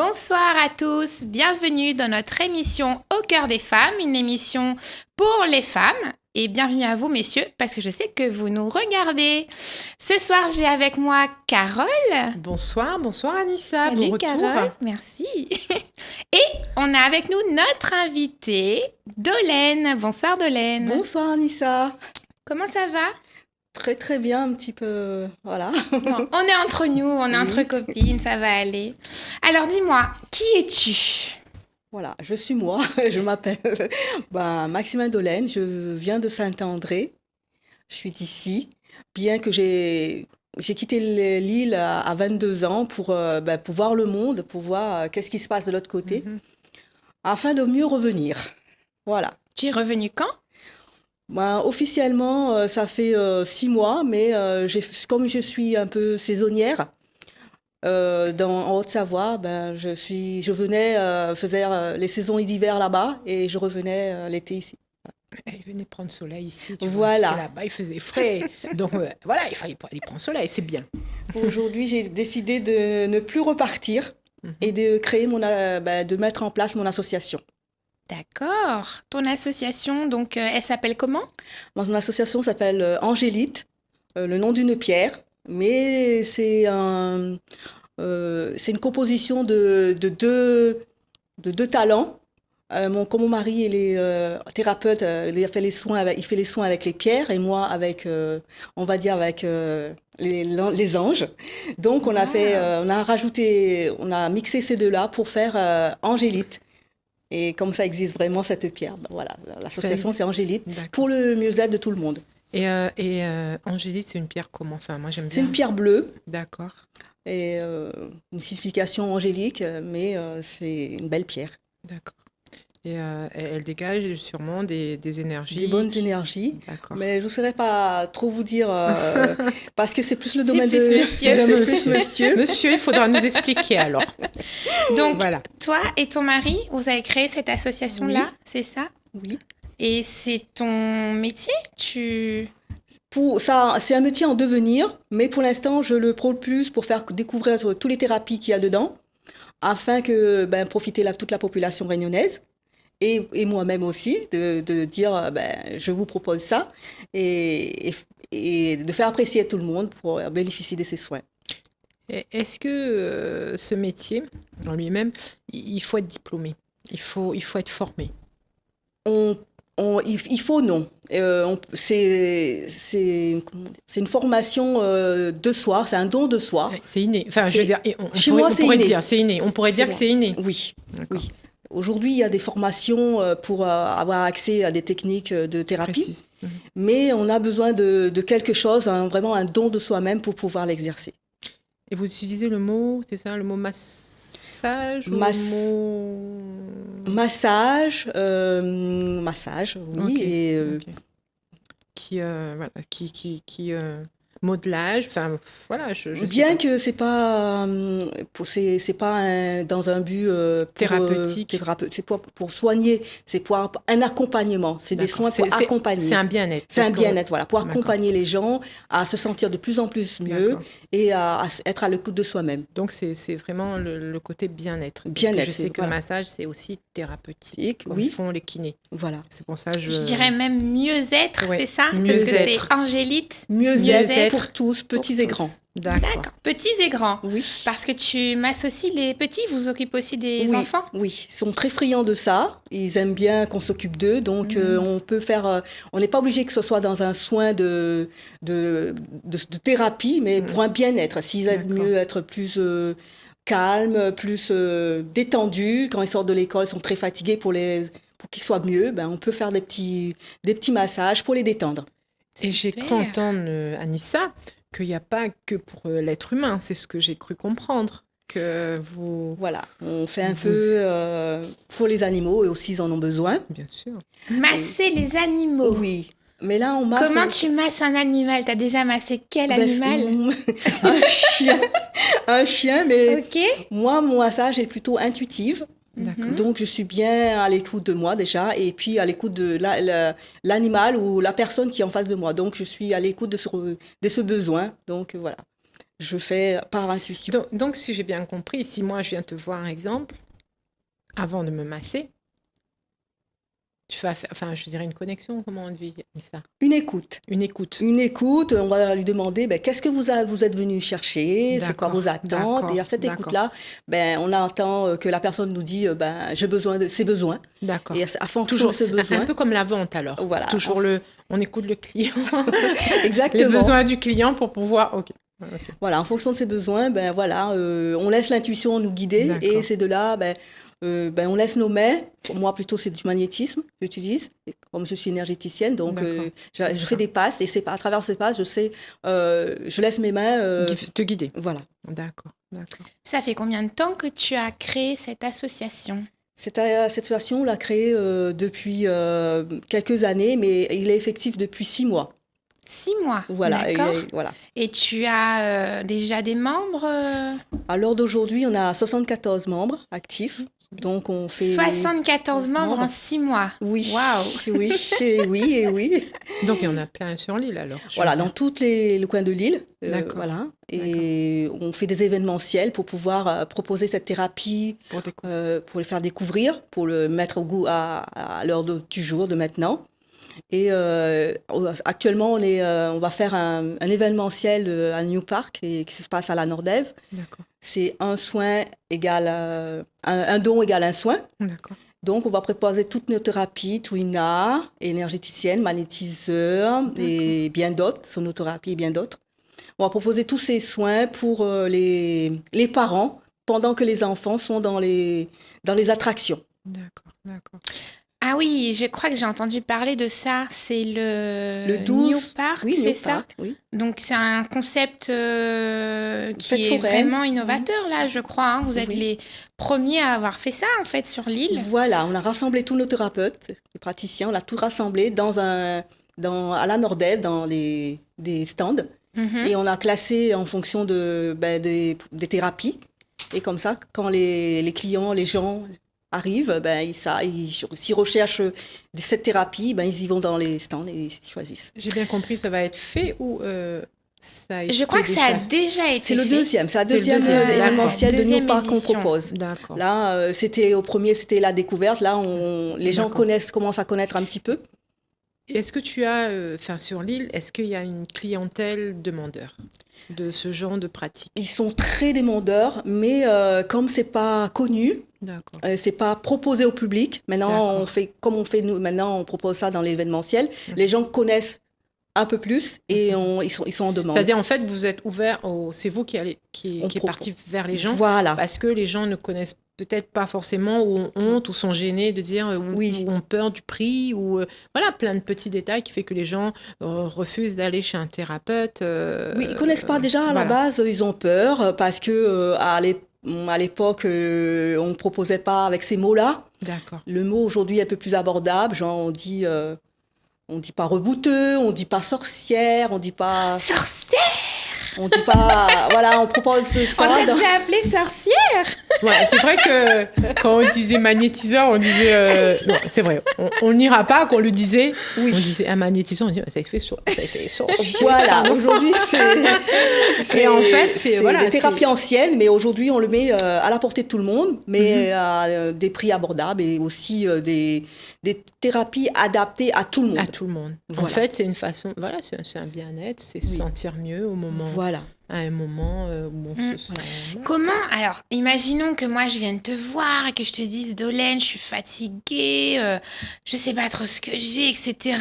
Bonsoir à tous, bienvenue dans notre émission Au cœur des femmes, une émission pour les femmes. Et bienvenue à vous messieurs, parce que je sais que vous nous regardez. Ce soir, j'ai avec moi Carole. Bonsoir Anissa, Salut bon retour. Carole, merci. Et on a avec nous notre invitée, Dolène. Bonsoir Dolène. Bonsoir Anissa. Comment ça va ? Très très bien, un petit peu, voilà. Bon, on est entre nous, on est entre copines, ça va aller. Alors dis-moi, qui es-tu ? Voilà, je suis moi, je m'appelle Maxime Dolène, je viens de Saint-André, je suis d'ici, bien que j'ai quitté l'île à 22 ans pour voir le monde, pour voir qu'est-ce qui se passe de l'autre côté, afin de mieux revenir. Voilà. Tu es revenue quand ? Officiellement, ça fait 6 mois, mais comme je suis un peu saisonnière, en Haute-Savoie, je venais, faisais les saisons d'hiver là-bas et je revenais l'été ici. Elle venait prendre soleil ici, voilà. Vois, parce que là-bas il faisait frais, donc voilà, il fallait aller prendre soleil, c'est bien. Aujourd'hui, j'ai décidé de ne plus repartir et de créer de mettre en place mon association. D'accord. Ton association, donc, elle s'appelle comment ? Mon association s'appelle Angélite, le nom d'une pierre, mais c'est une composition de deux talents. Comme mon mari il est thérapeute, il fait les soins avec les pierres et moi avec, on va dire avec les anges. Donc on a mixé ces deux-là pour faire Angélite. Et comme ça existe vraiment cette pierre, voilà, l'association c'est Angélite, pour le mieux-être de tout le monde. Et Angélite, c'est une pierre comment ? Enfin, moi j'aime bien. C'est une pierre bleue. D'accord. Et une signification angélique, mais c'est une belle pierre. D'accord. Et elle dégage sûrement des énergies. Des bonnes énergies. D'accord. Mais je ne saurais pas trop vous dire, parce que c'est plus le domaine c'est plus monsieur. Monsieur, il faudra nous expliquer alors. Donc, voilà. Toi et ton mari, vous avez créé cette association-là, Oui. c'est ça ? Oui. Et c'est ton métier ? Pour ça, c'est un métier en devenir, mais pour l'instant, je le propulse pour faire découvrir toutes les thérapies qu'il y a dedans, afin que profiter toute la population réunionnaise. Et moi-même aussi, de dire, je vous propose ça, et de faire apprécier à tout le monde pour bénéficier de ces soins. Est-ce que ce métier, en lui-même, il faut être diplômé ? Il faut être formé ? Il faut, non. C'est une formation de soi, c'est un don de soi. C'est inné. Enfin, je veux dire, on pourrait dire que c'est inné. Oui, oui. Aujourd'hui, il y a des formations pour avoir accès à des techniques de thérapie, mais on a besoin de quelque chose, vraiment un don de soi-même pour pouvoir l'exercer. Et vous utilisez le mot, c'est ça, le mot massage Massage, oui. Okay. Et qui modelage, enfin voilà, je bien sais que c'est pas dans un but thérapeutique, c'est pour soigner, c'est pour un accompagnement, c'est des soins pour accompagner. C'est un bien-être. C'est un bien-être, voilà, pour accompagner les gens à se sentir de plus en plus mieux et à être à l'écoute de soi-même. Donc c'est vraiment le côté bien-être. Bien-être. Je sais que le massage c'est aussi thérapeutique, comme font les kinés. Voilà. C'est pour ça je dirais même mieux-être, c'est ça ? Mieux-être. Parce que c'est Angélite. Mieux-être pour tous, petits et grands. D'accord. Petits et grands. Oui. Parce que tu m'associes les petits, vous occupez aussi des enfants ? Oui, ils sont très friands de ça. Ils aiment bien qu'on s'occupe d'eux. Donc, on peut faire... on n'est pas obligé que ce soit dans un soin de thérapie, mais pour un bien-être. S'ils aiment mieux être plus calmes, plus détendus, quand ils sortent de l'école, ils sont très fatigués pour qu'ils soient mieux, on peut faire des petits massages pour les détendre. Et j'ai cru entendre, Anissa, qu'il n'y a pas que pour l'être humain, c'est ce que j'ai cru comprendre. Que vous... Voilà, on fait un peu pour les animaux, et aussi ils en ont besoin. Bien sûr. Masser les animaux. Oui, mais là on masse... Comment tu masses un animal ? T'as déjà massé quel animal ? Un chien, mais Ok. Moi, mon massage est plutôt intuitif. Donc, je suis bien à l'écoute de moi déjà, et puis à l'écoute de l'animal ou la personne qui est en face de moi. Donc, je suis à l'écoute de ce besoin. Donc, voilà. je fais par intuition. Donc, si j'ai bien compris, si moi je viens te voir, exemple, avant de me masser, tu vas faire, enfin, je dirais une connexion, comment on dit ça? Une écoute. Une écoute. Une écoute, on va lui demander qu'est-ce que vous êtes venu chercher, c'est quoi D'accord, vos attentes. d'accord, Et à cette d'accord. écoute-là, on attend que la personne nous dit j'ai besoin de ses besoins. D'accord. Et à fonction Toujours de ce besoin. un peu comme la vente alors. Voilà. Toujours on écoute le client. Exactement. Les besoins du client pour pouvoir. Ok. Voilà, en fonction de ses besoins, on laisse l'intuition nous guider. D'accord. Et c'est de là, on laisse nos mains. Pour moi, plutôt, c'est du magnétisme que j'utilise. Comme je suis énergéticienne, donc je fais des passes. Et c'est à travers ces passes, je laisse mes mains te guider. Voilà. D'accord. Ça fait combien de temps que tu as créé cette association? Cette association, on l'a créée depuis quelques années, mais il est effectif depuis 6 mois. 6 mois. Voilà. D'accord. Voilà. Et tu as déjà des membres À l'heure d'aujourd'hui, on a 74 membres actifs. Donc, on fait... 74 membres en 6 mois. Oui. Waouh. Oui. Donc, il y en a plein sur l'île alors. Voilà, dans tous les coins de l'île. D'accord. Voilà. Et on fait des événementiels pour pouvoir proposer cette thérapie, pour les faire découvrir, pour le mettre au goût à l'heure du jour, de maintenant. Et actuellement, on va faire un événementiel à New Park qui se passe à la Nordève. D'accord. C'est un soin égale un don égale un soin. D'accord. Donc, on va proposer toutes nos thérapies, Twina, énergéticienne, magnétiseur et bien d'autres, sonothérapie et bien d'autres. On va proposer tous ces soins pour les parents pendant que les enfants sont dans les attractions. D'accord. Ah oui, je crois que j'ai entendu parler de ça. C'est le 12 New Park, oui, c'est New ça? Park, oui. Donc, c'est un concept qui Fête est foraine. vraiment innovateur, là, je crois. Hein. Vous êtes les premiers à avoir fait ça, en fait, sur l'île. Voilà, on a rassemblé tous nos thérapeutes, les praticiens, on a tout rassemblé à la Nordève, dans des stands. Et on a classé en fonction des thérapies. Et comme ça, quand les clients, les gens arrivent, s'ils recherchent cette thérapie, ils y vont dans les stands et ils choisissent. J'ai bien compris, ça va être fait ou ça a été Je crois que ça a déjà été C'est le fait. deuxième, c'est la deuxième événementiel de Deuxième New Park qu'on édition. propose. D'accord. Là, c'était la découverte. Là, les gens commencent à connaître un petit peu. Est-ce que tu as, sur l'île, est-ce qu'il y a une clientèle demandeur de ce genre de pratique? Ils sont très demandeurs, mais comme c'est pas connu, D'accord. c'est pas proposé au public. Maintenant, nous. Maintenant, on propose ça dans l'événementiel. Les gens connaissent un peu plus et ils sont en demande. C'est-à-dire, en fait, vous êtes ouvert c'est vous qui est parti vers les gens. Voilà. Parce que les gens ne connaissent peut-être pas forcément, ou ont honte, ou sont gênés de dire, ou ont peur du prix, ou voilà, plein de petits détails qui fait que les gens refusent d'aller chez un thérapeute. Oui, ils connaissent pas déjà à la base, ils ont peur parce que à l'époque, on proposait pas avec ces mots-là. D'accord. Le mot aujourd'hui est un peu plus abordable, genre on dit pas rebouteux, on dit pas sorcière, on dit pas Sorcière! on dit pas voilà, on propose ça. On t'a déjà appelé sorcière? Ouais, c'est vrai que quand on disait magnétiseur, on disait non, c'est vrai, on n'ira pas qu'on le disait. Oui. On disait un magnétiseur, on dit ça fait sorcier. Voilà, aujourd'hui Et en fait, c'est voilà, des thérapies anciennes, mais aujourd'hui on le met à la portée de tout le monde, mais à des prix abordables et aussi des thérapies adaptées à tout le monde. à tout le monde. Voilà. En fait, c'est une façon, voilà, c'est un bien-être, c'est se sentir mieux au moment. Voilà. À un moment où on se sent. Comment, alors, imaginons que moi je vienne te voir et que je te dise, Dolène, je suis fatiguée, je sais pas trop ce que j'ai, etc.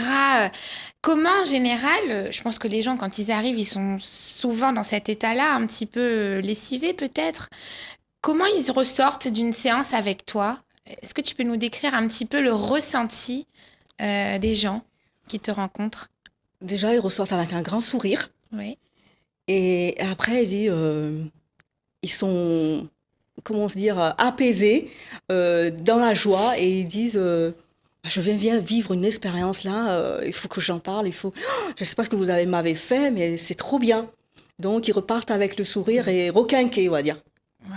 Comment, en général, je pense que les gens, quand ils arrivent, ils sont souvent dans cet état-là, un petit peu lessivés peut-être. Comment ils ressortent d'une séance avec toi? Est-ce que tu peux nous décrire un petit peu le ressenti des gens qui te rencontrent? Déjà, ils ressortent avec un grand sourire. Oui. Et après, ils sont, comment se dire, apaisés, dans la joie, et ils disent, je viens vivre une expérience là, il faut que j'en parle, je sais pas ce que m'avez fait, mais c'est trop bien. Donc, ils repartent avec le sourire et requinqués, on va dire. Wow.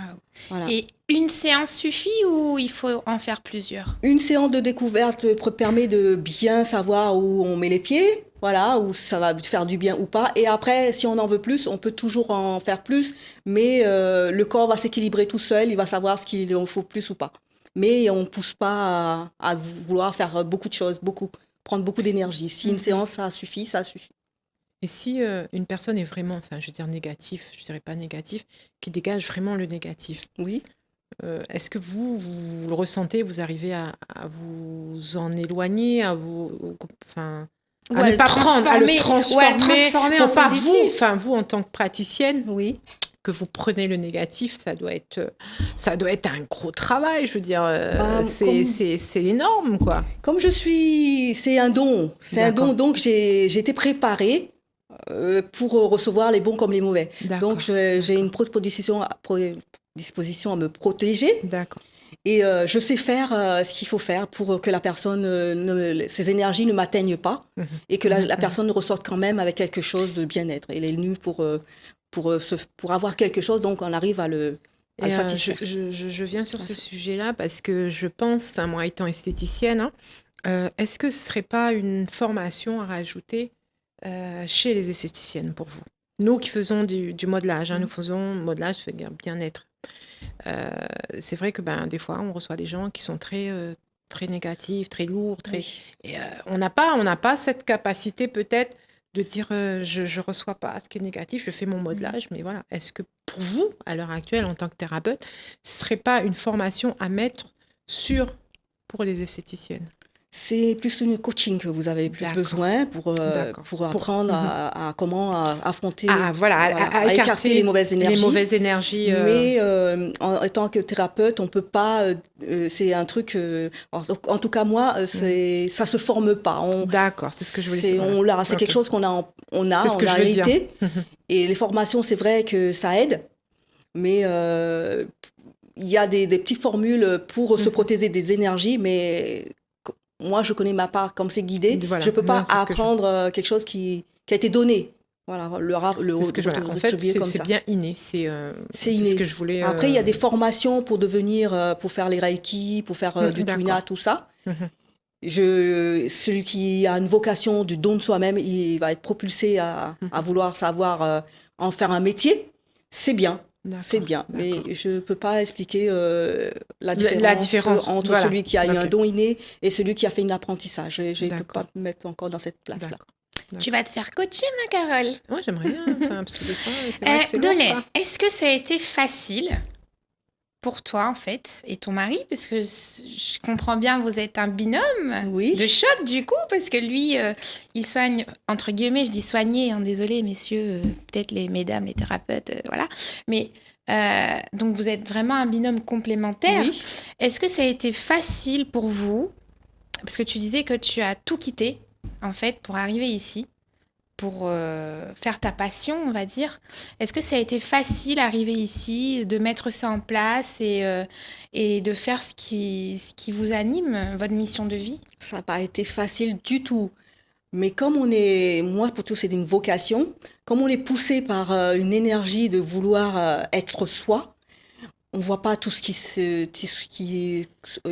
Voilà. Et une séance suffit ou il faut en faire plusieurs? Une séance de découverte permet de bien savoir où on met les pieds. voilà, où ça va faire du bien ou pas. Et après, si on en veut plus, on peut toujours en faire plus, mais le corps va s'équilibrer tout seul, il va savoir ce qu'il en faut plus ou pas. Mais on ne pousse pas à vouloir faire beaucoup de choses, prendre beaucoup d'énergie. Si une séance, ça suffit, ça suffit. Et si une personne est vraiment, enfin, je veux dire négatif, je dirais pas négatif, qui dégage vraiment le négatif, Oui. est-ce que vous le ressentez, vous arrivez à vous en éloigner, enfin, Ou à ne pas prendre, à le transformer en pour pas positif. vous en tant que praticienne, Oui. que vous prenez le négatif, ça doit être un gros travail, je veux dire, c'est énorme, quoi. Comme c'est un don. C'est un don, donc j'ai été préparée pour recevoir les bons comme les mauvais. D'accord. Donc j'ai une disposition à me protéger. D'accord. Et je sais faire ce qu'il faut faire pour que la personne, ses énergies ne m'atteignent pas et que la personne ressorte quand même avec quelque chose de bien-être. Elle est venue pour avoir quelque chose, donc on arrive à le satisfaire. Je viens sur ce sujet-là parce que je pense, enfin moi étant esthéticienne, est-ce que ce ne serait pas une formation à rajouter chez les esthéticiennes pour vous? Nous qui faisons du modelage, nous faisons modelage, c'est-à-dire bien-être. C'est vrai que des fois, on reçoit des gens qui sont très négatifs, très lourds, et on n'a pas cette capacité peut-être de dire je reçois pas ce qui est négatif, je fais mon modelage, mais voilà. Est-ce que pour vous, à l'heure actuelle, en tant que thérapeute, ce serait pas une formation à mettre pour les esthéticiennes? C'est plus une coaching que vous avez plus besoin pour apprendre à comment affronter, à écarter les mauvaises énergies. Mais en tant que thérapeute, on peut pas. C'est un truc. En tout cas, moi, ça se forme pas. D'accord, c'est ce que je voulais dire. C'est quelque chose qu'on a on a hérité. Et les formations, c'est vrai que ça aide, mais il y a des petites formules pour se protéger des énergies, mais moi, je connais ma part, comme c'est guidé, je ne peux pas apprendre quelque chose qui a été donné. Voilà, en fait, c'est bien inné. C'est inné. Ce que je voulais. Après, il y a des formations pour faire les reiki, pour faire du tuina, tout ça. Celui qui a une vocation du don de soi-même, il va être propulsé à vouloir savoir en faire un métier. C'est bien. C'est bien, mais je ne peux pas expliquer la différence entre celui qui a eu un don inné et celui qui a fait un apprentissage. Je ne peux pas me mettre encore dans cette place-là. Tu vas te faire coacher, ma Carole? Oui, j'aimerais bien. Parce que des fois, c'est vrai que c'est Dolé, est-ce que ça a été facile pour toi, en fait, et ton mari? Parce que je comprends bien, vous êtes un binôme de choc, du coup, parce que lui, il soigne, entre guillemets, je dis soigner, désolé, messieurs, peut-être mesdames, les thérapeutes, voilà. Mais, donc, vous êtes vraiment un binôme complémentaire. Oui. Est-ce que ça a été facile pour vous? Parce que tu disais que tu as tout quitté, en fait, pour arriver ici, pour faire ta passion, on va dire. Est-ce que ça a été facile d'arriver ici, de mettre ça en place et de faire ce qui vous anime, votre mission de vie? Ça n'a pas été facile du tout. Mais comme moi pour tout, c'est une vocation, comme on est poussé par une énergie de vouloir être soi, on ne voit pas tout ce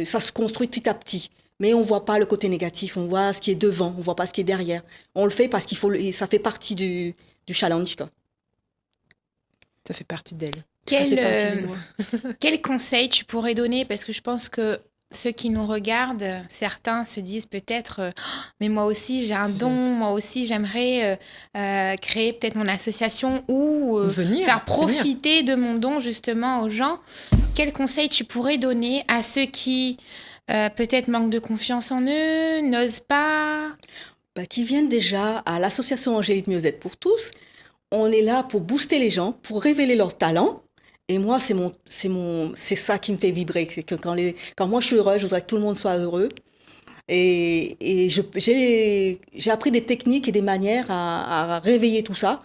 ça se construit petit à petit. Mais on ne voit pas le côté négatif, on voit ce qui est devant, on ne voit pas ce qui est derrière. On le fait parce ça fait partie du challenge, quoi. Ça fait partie d'elle. Ça fait partie de moi. Quel conseil tu pourrais donner? Parce que je pense que ceux qui nous regardent, certains se disent peut-être mais moi aussi j'ai un don, moi aussi j'aimerais créer peut-être mon association ou faire profiter de mon don justement aux gens. Quel conseil tu pourrais donner à ceux qui peut-être manquent de confiance en eux, n'osent pas? Qui viennent déjà à l'association Angélique Mieux-être pour tous. On est là pour booster les gens, pour révéler leurs talents. Et moi, c'est ça qui me fait vibrer. C'est que quand moi je suis heureuse, je voudrais que tout le monde soit heureux. Et j'ai appris des techniques et des manières à réveiller tout ça.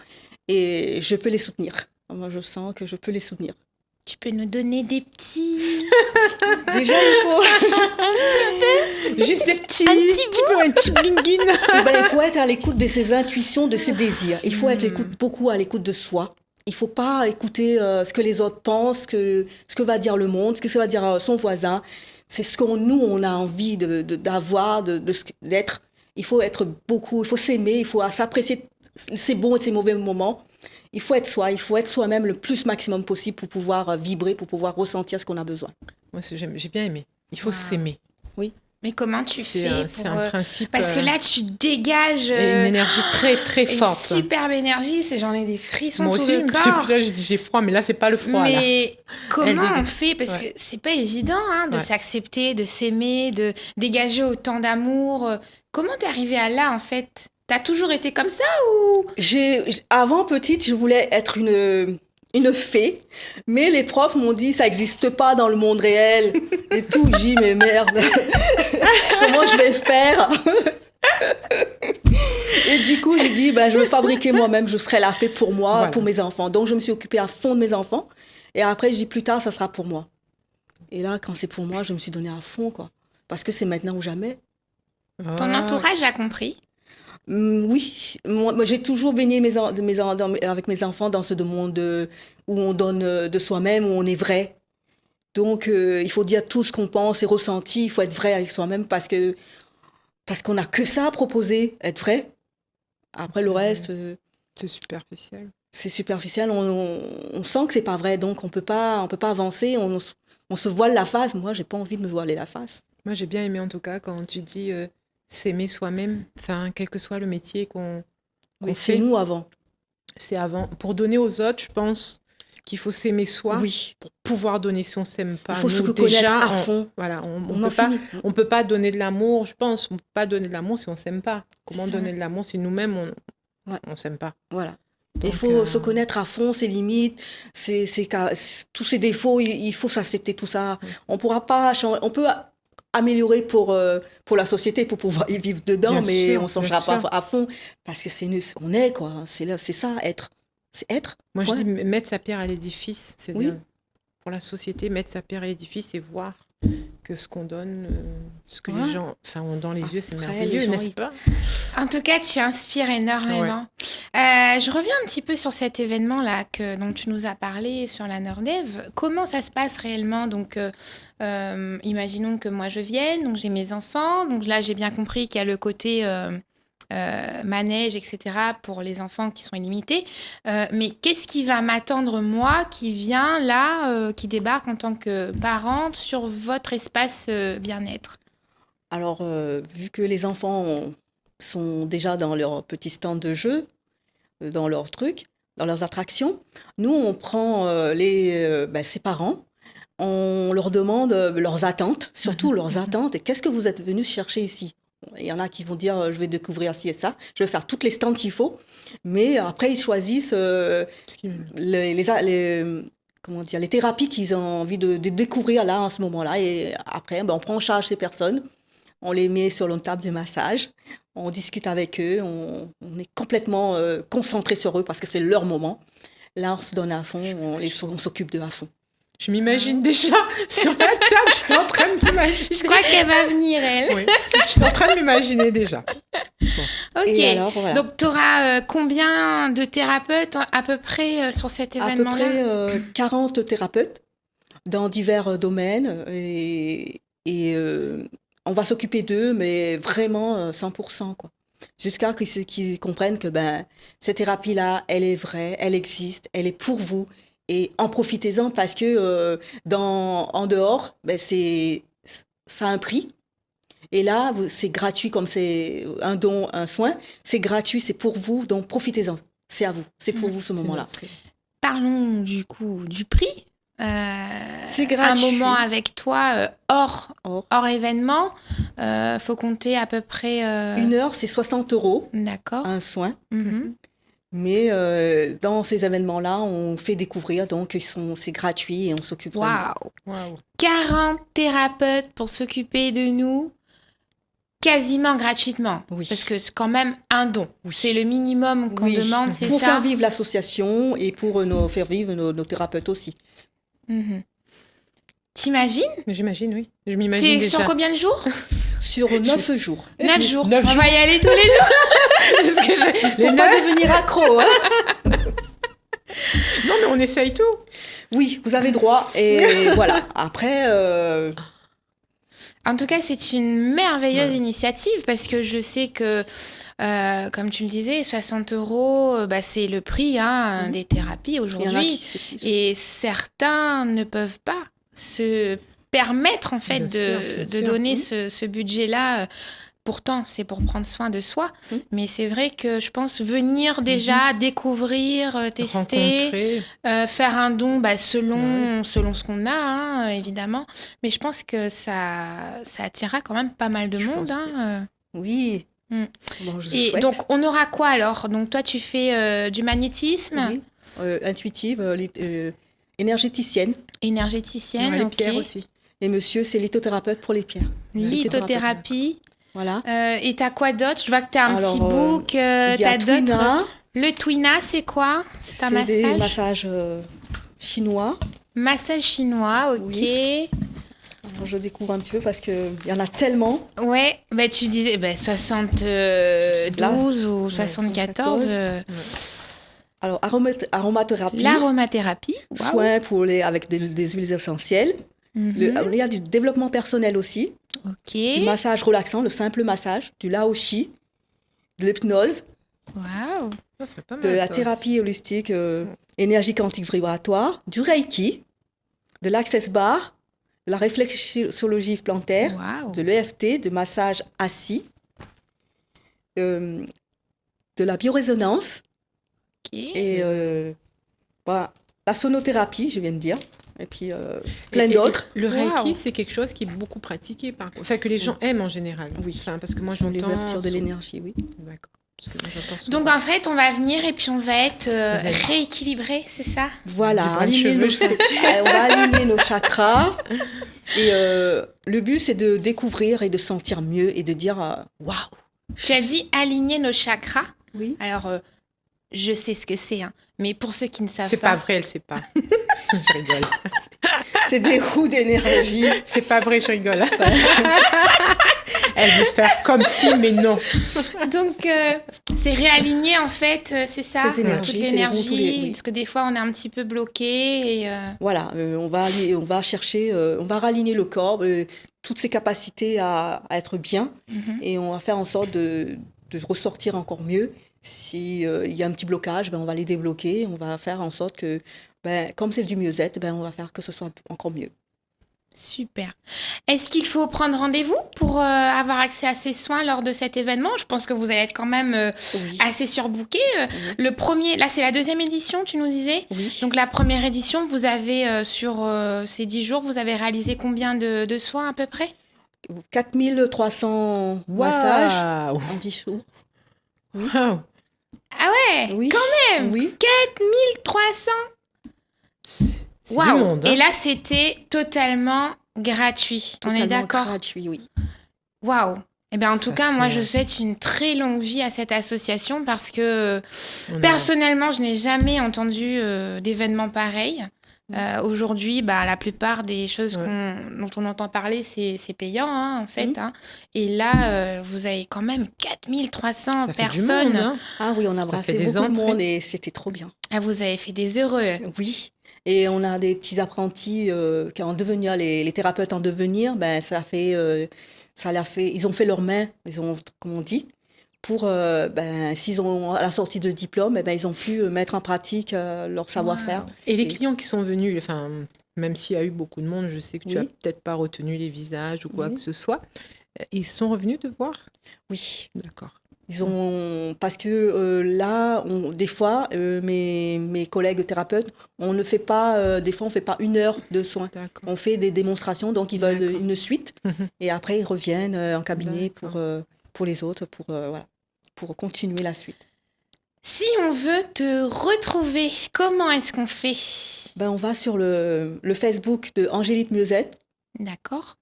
Et je peux les soutenir. Moi, je sens que je peux les soutenir. Tu peux nous donner des petits... Déjà, il faut... un petit peu. Juste des petits... Un petit bling-bling. Il faut être à l'écoute de ses intuitions, de ses désirs. Il faut être beaucoup à l'écoute de soi. Il ne faut pas écouter ce que les autres pensent, ce que va dire le monde, ce que va dire son voisin. C'est ce que nous, on a envie d'avoir, d'être. Il faut s'aimer, il faut s'apprécier ses bons et ses mauvais moments. Il faut être soi-même le plus maximum possible pour pouvoir vibrer, pour pouvoir ressentir ce qu'on a besoin. Moi, j'ai bien aimé. Il faut s'aimer. Oui. Mais comment tu fais C'est un principe. Parce que là, tu dégages une énergie très, très forte. Une superbe énergie. J'en ai des frissons Moi tout aussi, le corps. J'ai froid, mais là, c'est pas le froid. Mais là. comment on fait? Parce que c'est pas évident de Ouais. s'accepter, de s'aimer, de dégager autant d'amour. Comment t'es arrivée à là, en fait? T'as toujours été comme ça ou... Avant petite, je voulais être une fée, mais les profs m'ont dit ça n'existe pas dans le monde réel et tout. J'ai dit mais merde, comment je vais le faire? Et du coup, j'ai dit je vais fabriquer moi-même, je serai la fée pour moi, Voilà. pour mes enfants. Donc je me suis occupée à fond de mes enfants et après je dis plus tard ça sera pour moi. Et là quand c'est pour moi, je me suis donnée à fond quoi, parce que c'est maintenant ou jamais. Ton entourage a compris? Oui, moi, j'ai toujours baigné avec mes enfants dans ce monde où on donne de soi-même, où on est vrai. Donc, il faut dire tout ce qu'on pense et ressenti, il faut être vrai avec soi-même parce qu'on n'a que ça à proposer, être vrai. Après, le reste, c'est superficiel. C'est superficiel, on sent que c'est pas vrai, donc on peut pas avancer, on se voile la face. Moi, j'ai pas envie de me voiler la face. Moi, j'ai bien aimé en tout cas quand tu dis s'aimer soi-même, enfin, quel que soit le métier qu'on Oui, fait. c'est nous avant. C'est avant. Pour donner aux autres, je pense qu'il faut s'aimer soi Oui. pour pouvoir donner si on s'aime pas. Il faut se connaître à fond. Voilà, On peut pas donner de l'amour, je pense. On peut pas donner de l'amour si on s'aime pas. Comment donner de l'amour si nous-mêmes on s'aime pas? Voilà. Donc, il faut se connaître à fond, ses limites, tous ses défauts, il faut s'accepter tout ça. On pourra pas changer, on peut améliorer pour la société, pour pouvoir y vivre dedans, Bien mais sûr, on s'en bien cherchera sûr. pas à fond, parce que on est, quoi. C'est ça, être. C'est être. Moi, Point. je dis mettre sa pierre à l'édifice, c'est-à-dire Oui. pour la société, mettre sa pierre à l'édifice et voir que ce qu'on donne, ce que Voilà. les gens ont dans les yeux, c'est Après, merveilleux, les gens, n'est-ce ils- pas? En tout cas, tu inspires énormément. Je reviens un petit peu sur cet événement-là dont tu nous as parlé sur la Nordev. Comment ça se passe réellement? Donc, imaginons que moi je vienne, donc j'ai mes enfants. Donc là, j'ai bien compris qu'il y a le côté manège, etc. pour les enfants qui sont illimités. Mais qu'est-ce qui va m'attendre, moi, qui vient là, qui débarque en tant que parente sur votre espace bien-être? Alors, vu que les enfants sont déjà dans leur petit stand de jeu, dans leurs trucs, dans leurs attractions, nous, on prend ses parents, on leur demande leurs attentes, surtout leurs attentes, et qu'est-ce que vous êtes venus chercher ici? Il y en a qui vont dire, je vais découvrir ci et ça, je vais faire toutes les stands qu'il faut, mais après, ils choisissent les thérapies qu'ils ont envie de découvrir là, en ce moment-là, et après, on prend en charge ces personnes. On les met sur une table de massage, on discute avec eux, on est complètement concentré sur eux parce que c'est leur moment. Là, on se donne à fond, on s'occupe d'eux à fond. Je m'imagine déjà sur la table, je suis en train de m'imaginer. Je crois qu'elle va venir, elle. Oui, je suis en train de m'imaginer déjà. Ok. Et alors, voilà. Donc, tu auras combien de thérapeutes à peu près sur cet À peu événement-là? près 40 thérapeutes dans divers domaines et on va s'occuper d'eux, mais vraiment 100%, quoi. Jusqu'à qu'ils comprennent que cette thérapie-là, elle est vraie, elle existe, elle est pour vous. Et en profitez-en parce que en dehors, ça a un prix. Et là, c'est gratuit, comme c'est un don, un soin. C'est gratuit, c'est pour vous, donc profitez-en. C'est à vous, c'est pour vous ce moment-là. Parlons du coup du prix. C'est gratuit. Un moment avec toi hors événement, faut compter à peu près... 1 heure, c'est 60 €, D'accord. un soin. Mhm. Mais dans ces événements-là, on fait découvrir, donc c'est gratuit et on s'occupe vraiment. Waouh. 40 thérapeutes pour s'occuper de nous quasiment gratuitement. Oui. Parce que c'est quand même un don. Oui. C'est le minimum qu'on Oui, demande, c'est pour ça? faire vivre l'association et pour faire vivre nos thérapeutes aussi. Mhm. T'imagines? J'imagine, oui. Je m'imagine C'est déjà. Ah, sur combien de jours? Sur 9 jours. 9 jours. 9 On jours. va y aller tous les jours. C'est ce que j'ai. Il faut pas devenir accro, hein. Non, mais on essaye tout. Oui, vous avez droit. Et voilà. Après, En tout cas, c'est une merveilleuse initiative parce que je sais que, comme tu le disais, 60 euros, c'est le prix des thérapies Il y en a aujourd'hui. qui c'est plus. Et certains ne peuvent pas se permettre, en fait, Bien sûr, c'est de sûr. donner ce budget-là. Pourtant, c'est pour prendre soin de soi. Mais c'est vrai que je pense venir déjà découvrir, tester, Rencontrer. faire un don selon ce qu'on a, évidemment. Mais je pense que ça attirera quand même pas mal de Je monde. pense que Oui. Mm. Bon, je Et souhaite. donc, on aura quoi alors? Donc, toi, tu fais du magnétisme, Oui. Intuitive, énergéticienne. énergéticienne, les ok. pierres aussi. Et monsieur, c'est lithothérapeute pour les pierres. Lithothérapie. Voilà. Et t'as quoi d'autre? Je vois que t'as un petit Alors, book. Il y a T'as Twina, d'autres. Le Twina, c'est quoi? C'est un c'est des massage? massages chinois. Massage chinois, ok. Oui. Alors, je découvre un petit peu parce qu'il y en a tellement. Ouais, tu disais 72 ou 74. 74. Alors, aromathérapie, L'aromathérapie. Waouh. soins avec des huiles essentielles. Il y a du développement personnel aussi, Ok. du massage relaxant, le simple massage, du laoshi, de l'hypnose, Waouh. Ça serait pas mal, de la ça thérapie holistique, énergie quantique vibratoire, du reiki, de l'access bar, de la réflexologie plantaire, Waouh. de l'EFT, de massage assis, de la biorésonance Ok. et voilà, la sonothérapie, je viens de dire, et puis plein Et d'autres. le Reiki, Wow. c'est quelque chose qui est beaucoup pratiqué, par contre. Enfin, que les gens aiment en général. Oui. Enfin, parce que moi, Sur j'entends... l'ouverture de l'énergie, oui. D'accord. Parce que moi, j'entends souvent. Donc en fait, on va venir et puis on va être Vous allez- rééquilibré, c'est ça? Voilà, Du bras de aligner cheveux. on va aligner nos chakras. Et le but, c'est de découvrir et de sentir mieux et de dire waouh. Tu as dit aligner nos chakras. Oui. Alors, je sais ce que c'est, mais pour ceux qui ne savent C'est pas vrai, elle sait pas. Je rigole. C'est des roues d'énergie. C'est pas vrai, je rigole. Elle veut faire comme si, mais non. Donc, c'est réaligner en fait, c'est ça? Ces énergies, Toute c'est les roues, l'énergie, tous les- oui. parce que des fois on est un petit peu bloqué et Voilà, on va chercher, on va raligner le corps, toutes ses capacités à être bien, et on va faire en sorte de ressortir encore mieux. Si il y a un petit blocage, on va les débloquer, on va faire en sorte que, comme c'est du mieux-être, on va faire que ce soit encore mieux. super. Est-ce qu'il faut prendre rendez-vous pour avoir accès à ces soins lors de cet événement? Je pense que vous allez être quand même Oui. assez surbooké. Le premier, là c'est la deuxième édition, tu nous disais? Oui. Donc la première édition, vous avez sur ces 10 jours, vous avez réalisé combien de soins à peu près? 4300 massages Waouh. en 10 jours. Waouh. Ah ouais, Oui. quand même. Oui. 4300. C'est du Waouh. monde. hein. Et là c'était totalement gratuit. On est Totalement d'accord? gratuit, oui. Waouh. Eh bien, en tout Ça cas, moi, fait- je souhaite une très longue vie à cette association parce que On a- personnellement, je n'ai jamais entendu d'événements pareils. Aujourd'hui, la plupart des choses dont on entend parler, c'est payant, en fait. hein. Et là, vous avez quand même 4300 Ça fait du personnes. monde, hein. Ah oui, on a Ça brassé fait des beaucoup de entrées. monde et c'était trop bien. Ah, vous avez fait des heureux. Oui. Et on a des petits apprentis qui en devenir, les thérapeutes en devenir, ils ont fait leurs mains, comme on dit, pour, s'ils ont, à la sortie de diplôme, ils ont pu mettre en pratique leur savoir-faire. Et les clients qui sont venus, enfin, même s'il y a eu beaucoup de monde, je sais que tu Oui. as peut-être pas retenu les visages ou quoi Oui. que ce soit. Ils sont revenus te voir? Oui. D'accord. Parce que des fois, mes collègues thérapeutes, on ne fait pas, des fois, on fait pas 1 heure de soins. D'accord. On fait des démonstrations, donc ils veulent D'accord. une suite, Mhm. et après ils reviennent en cabinet D'accord. pour les autres, pour continuer la suite. Si on veut te retrouver, comment est-ce qu'on fait? On va sur le Facebook de Angélique Mieux-être D'accord.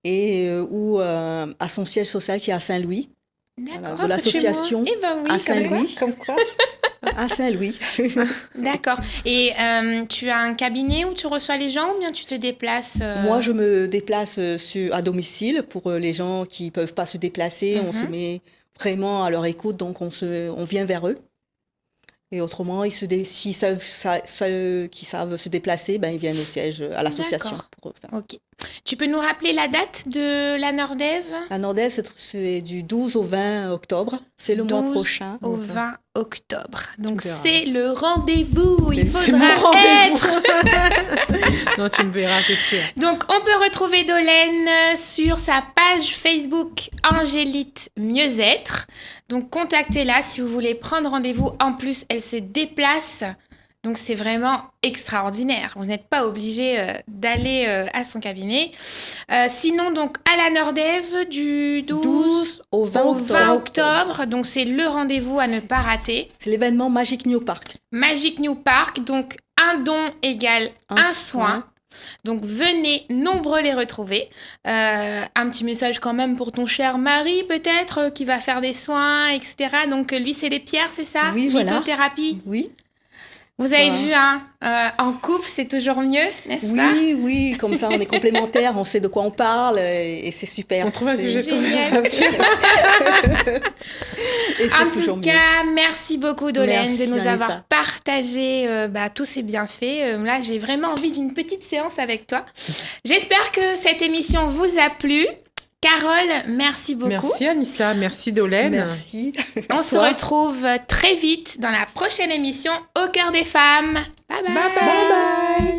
et ou à son siège social qui est à Saint-Louis, D'accord. de l'association Eh ben oui, à comme Saint-Louis. quoi, comme quoi. À Saint-Louis. D'accord. Et tu as un cabinet où tu reçois les gens ou bien tu te déplaces Moi, je me déplace à domicile pour les gens qui ne peuvent pas se déplacer. On se met vraiment à leur écoute, donc on vient vers eux. Et autrement, s'ils savent, qui savent se déplacer, ils viennent au siège, à l'association. D'accord. Pour faire. Ok. Tu peux nous rappeler la date de la Nordève? La Nordève, c'est du 12 au 20 octobre. C'est le mois 12 prochain. au 20 octobre. Donc, Tu verras. c'est le rendez-vous. Il C'est faudra mon rendez-vous. être. Non, tu me verras, c'est sûr. Donc, on peut retrouver Dolène sur sa page Facebook Angélite Mieux-être. Donc, contactez-la si vous voulez prendre rendez-vous. En plus, elle se déplace. Donc, c'est vraiment extraordinaire. Vous n'êtes pas obligé d'aller à son cabinet. Sinon, donc, à la Nordève du 12 au 20 au octobre. 20 octobre. Donc, c'est le rendez-vous à ne pas rater. C'est l'événement Magic New Park. Magic New Park. Donc, un don égale un soin. Donc, venez nombreux les retrouver. Un petit message quand même pour ton cher mari, peut-être, qui va faire des soins, etc. Donc, lui, c'est les pierres, c'est ça? Oui, voilà. Lithothérapie. Oui. Vous avez Voilà. vu, hein, en couple, c'est toujours mieux, n'est-ce pas? Oui, comme ça on est complémentaires, on sait de quoi on parle et c'est super. On trouve un C'est sujet de génial. conversation. Et c'est En toujours tout mieux. cas, merci beaucoup Dolène Merci, de nous Anissa. avoir partagé tous ces bienfaits. Là, j'ai vraiment envie d'une petite séance avec toi. J'espère que cette émission vous a plu. Carole, merci beaucoup. Merci Anissa, merci Dolène. Merci. On se Toi. retrouve très vite dans la prochaine émission Au cœur des femmes. Bye bye. Bye bye.